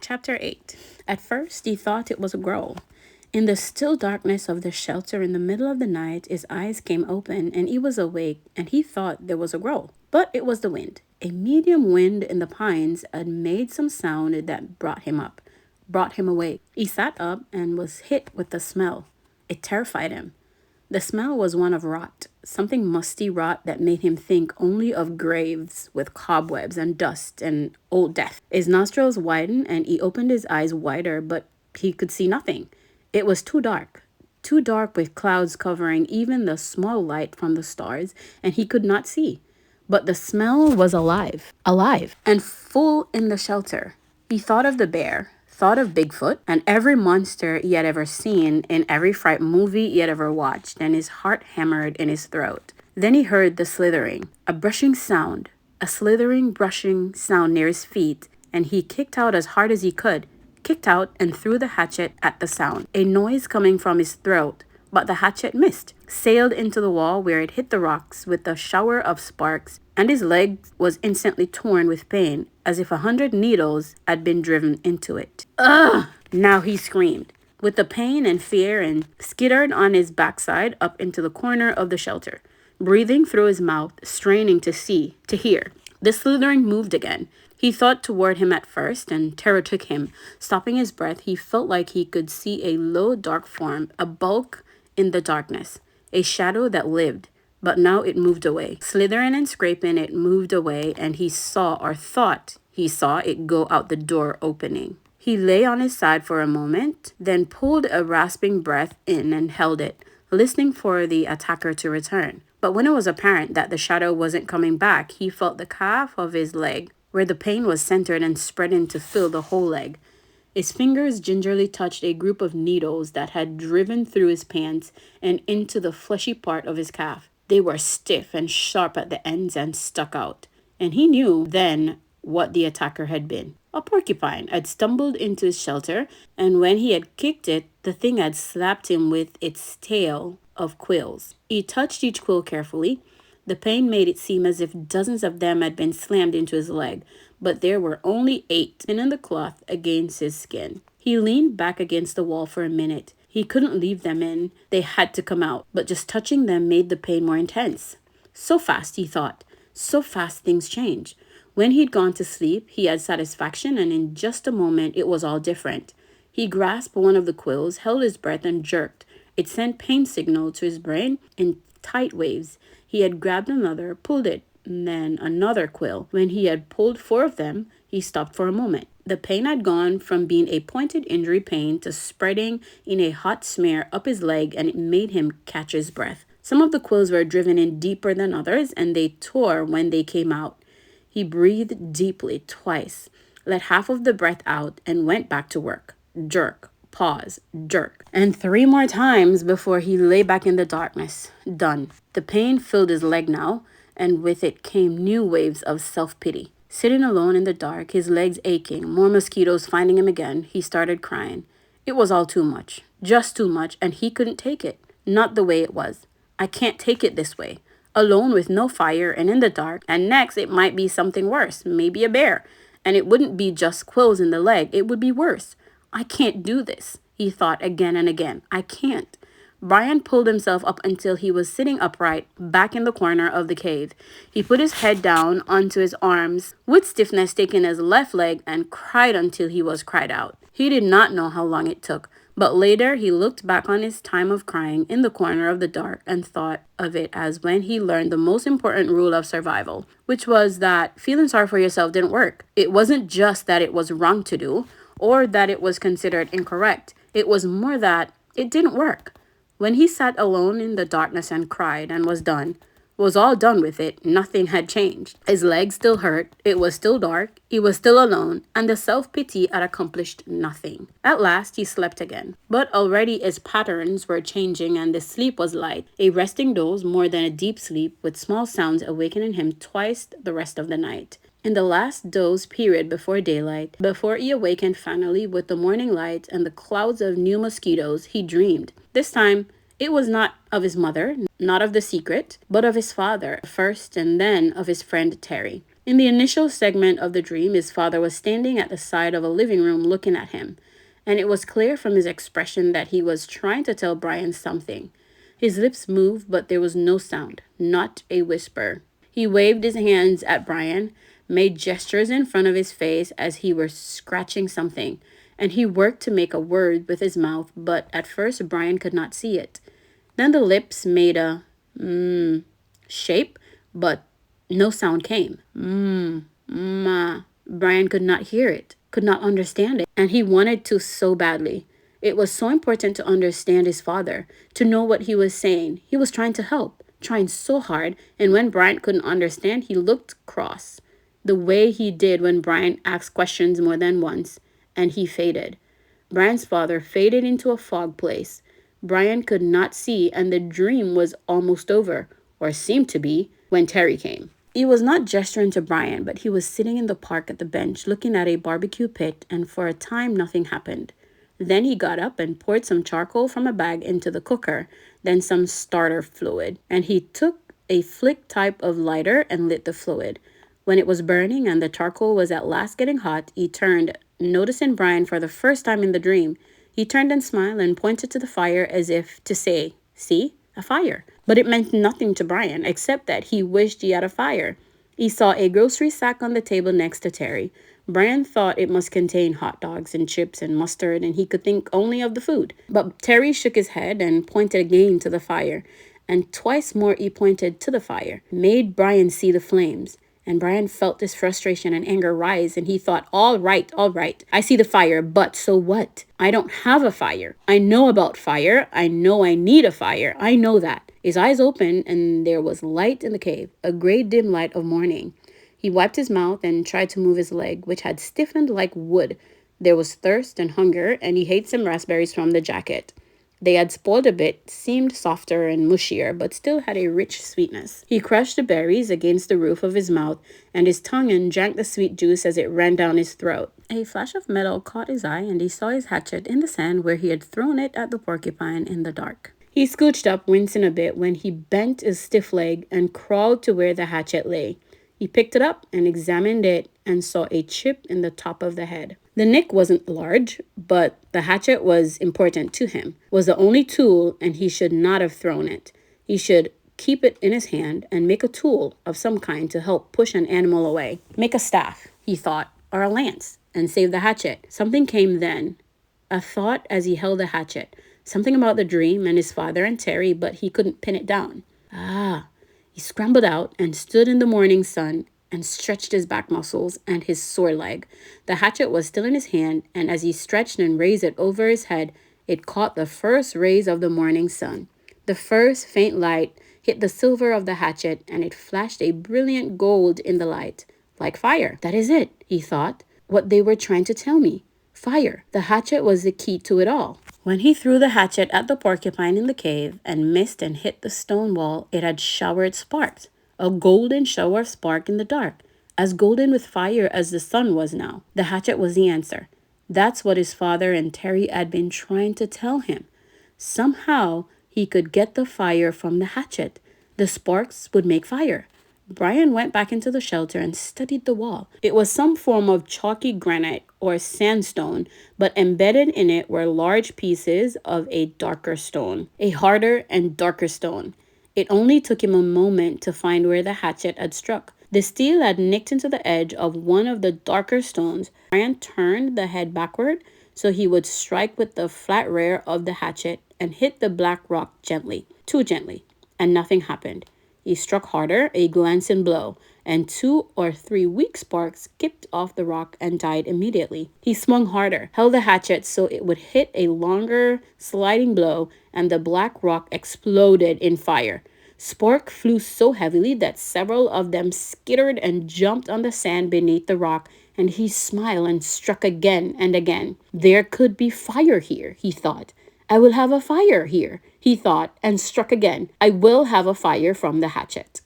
Chapter 8. At first, he thought it was a growl. In the still darkness of the shelter in the middle of the night, his eyes came open and he was awake and he thought there was a growl. But it was the wind. A medium wind in the pines had made some sound that brought him up, brought him awake. He sat up and was hit with the smell. It terrified him. The smell was one of rot, something musty rot that made him think only of graves with cobwebs and dust and old death. His nostrils widened and he opened his eyes wider, but he could see nothing. It was too dark with clouds covering even the small light from the stars, and he could not see. But the smell was alive, and full in the shelter. He thought of the bear, thought of Bigfoot, and every monster he had ever seen in every fright movie he had ever watched, and his heart hammered in his throat. Then he heard the slithering, a slithering, brushing sound near his feet, and he kicked out as hard as he could. Kicked out and threw the hatchet at the sound. A noise coming from his throat, but the hatchet missed, sailed into the wall where it hit the rocks with a shower of sparks, and his leg was instantly torn with pain, as if 100 needles had been driven into it. Ugh! Now he screamed, with the pain and fear, and skittered on his backside up into the corner of the shelter, breathing through his mouth, straining to see, to hear. The slithering moved again. He thought toward him at first, and terror took him. Stopping his breath, he felt like he could see a low, dark form, a bulk in the darkness, a shadow that lived. But now it moved away. Slithering and scraping, it moved away, and he saw, or thought he saw, it go out the door opening. He lay on his side for a moment, then pulled a rasping breath in and held it, listening for the attacker to return. But when it was apparent that the shadow wasn't coming back, he felt the calf of his leg, where the pain was centered and spreading to fill the whole leg. His fingers gingerly touched a group of needles that had driven through his pants and into the fleshy part of his calf. They were stiff and sharp at the ends and stuck out. And he knew then what the attacker had been. A porcupine had stumbled into his shelter, and when he had kicked it, the thing had slapped him with its tail of quills. He touched each quill carefully. The pain made it seem as if dozens of them had been slammed into his leg, but there were only 8 in the cloth against his skin. He leaned back against the wall for a minute. He couldn't leave them in. They had to come out, but just touching them made the pain more intense. So fast, he thought. So fast things change. When he'd gone to sleep, he had satisfaction, and in just a moment, it was all different. He grasped one of the quills, held his breath, and jerked. It sent pain signal to his brain in tight waves. He had grabbed another, pulled it, and then another quill. When he had pulled 4 of them, he stopped for a moment. The pain had gone from being a pointed injury pain to spreading in a hot smear up his leg, and it made him catch his breath. Some of the quills were driven in deeper than others, and they tore when they came out. He breathed deeply twice, let half of the breath out, and went back to work. Jerk. Pause, jerk, and 3 more times before he lay back in the darkness. Done. The pain filled his leg now, and with it came new waves of self-pity. Sitting alone in the dark, his legs aching, more mosquitoes finding him again, he started crying. It was all too much, just too much, and he couldn't take it. Not the way it was. I can't take it this way. Alone with no fire and in the dark, and next it might be something worse, maybe a bear. And it wouldn't be just quills in the leg, it would be worse. I can't do this, he thought again and again. I can't. Brian pulled himself up until he was sitting upright, back in the corner of the cave. He put his head down onto his arms, with stiffness taking his left leg, and cried until he was cried out. He did not know how long it took, but later he looked back on his time of crying in the corner of the dark and thought of it as when he learned the most important rule of survival, which was that feeling sorry for yourself didn't work. It wasn't just that it was wrong to do, or that it was considered incorrect. It was more that it didn't work. When he sat alone in the darkness and cried and was all done with it, nothing had changed. His legs still hurt, it was still dark, he was still alone, and the self-pity had accomplished nothing. At last he slept again, but already his patterns were changing and the sleep was light, a resting doze more than a deep sleep, with small sounds awakening him twice the rest of the night. In the last doze period before daylight, before he awakened finally with the morning light and the clouds of new mosquitoes, he dreamed. This time, it was not of his mother, not of the secret, but of his father first and then of his friend Terry. In the initial segment of the dream, his father was standing at the side of a living room looking at him, and it was clear from his expression that he was trying to tell Brian something. His lips moved, but there was no sound, not a whisper. He waved his hands at Brian, made gestures in front of his face as he were scratching something, and he worked to make a word with his mouth, but at first Brian could not see it. Then the lips made a shape, but no sound came. Ma. Brian could not hear it, could not understand it, and he wanted to so badly. It was so important to understand his father, to know what he was saying. He was trying to help, trying so hard, and when Brian couldn't understand, he looked cross, the way he did when Brian asked questions more than once, and he faded. Brian's father faded into a fog place. Brian could not see, and the dream was almost over, or seemed to be, when Terry came. He was not gesturing to Brian, but he was sitting in the park at the bench looking at a barbecue pit, and for a time nothing happened. Then he got up and poured some charcoal from a bag into the cooker, then some starter fluid, and he took a flick type of lighter and lit the fluid. When it was burning and the charcoal was at last getting hot, he turned, noticing Brian for the first time in the dream. He turned and smiled and pointed to the fire as if to say, "See, a fire." But it meant nothing to Brian, except that he wished he had a fire. He saw a grocery sack on the table next to Terry. Brian thought it must contain hot dogs and chips and mustard, and he could think only of the food. But Terry shook his head and pointed again to the fire, and twice more he pointed to the fire, made Brian see the flames. And Brian felt this frustration and anger rise, and he thought, all right, I see the fire, but so what? I don't have a fire. I know about fire. I know I need a fire. I know that. His eyes opened, and there was light in the cave, a gray dim light of morning. He wiped his mouth and tried to move his leg, which had stiffened like wood. There was thirst and hunger, and he ate some raspberries from the jacket. They had spoiled a bit, seemed softer and mushier, but still had a rich sweetness. He crushed the berries against the roof of his mouth, and his tongue and drank the sweet juice as it ran down his throat. A flash of metal caught his eye, and he saw his hatchet in the sand where he had thrown it at the porcupine in the dark. He scooched up, wincing a bit, when he bent his stiff leg and crawled to where the hatchet lay. He picked it up and examined it and saw a chip in the top of the head. The nick wasn't large, but the hatchet was important to him, was the only tool, and he should not have thrown it. He should keep it in his hand and make a tool of some kind to help push an animal away. Make a staff, he thought, or a lance, and save the hatchet. Something came then, a thought as he held the hatchet. Something about the dream and his father and Terry, but he couldn't pin it down. He scrambled out and stood in the morning sun and stretched his back muscles and his sore leg. The hatchet was still in his hand, and as he stretched and raised it over his head, it caught the first rays of the morning sun. The first faint light hit the silver of the hatchet, and it flashed a brilliant gold in the light, like fire. That is it, he thought, what they were trying to tell me. Fire. The hatchet was the key to it all. When he threw the hatchet at the porcupine in the cave and missed and hit the stone wall, it had showered sparks. A golden shower of spark in the dark, as golden with fire as the sun was now. The hatchet was the answer. That's what his father and Terry had been trying to tell him. Somehow, he could get the fire from the hatchet. The sparks would make fire. Brian went back into the shelter and studied the wall. It was some form of chalky granite or sandstone, but embedded in it were large pieces of a darker stone, a harder and darker stone. It only took him a moment to find where the hatchet had struck. The steel had nicked into the edge of one of the darker stones. Brian turned the head backward so he would strike with the flat rear of the hatchet and hit the black rock gently, too gently, and nothing happened. He struck harder, a glancing blow, and 2 or 3 weak sparks skipped off the rock and died immediately. He swung harder, held the hatchet so it would hit a longer sliding blow, and the black rock exploded in fire. Spark flew so heavily that several of them skittered and jumped on the sand beneath the rock, and he smiled and struck again and again. There could be fire here, he thought. I will have a fire here, he thought, and struck again. I will have a fire from the hatchet.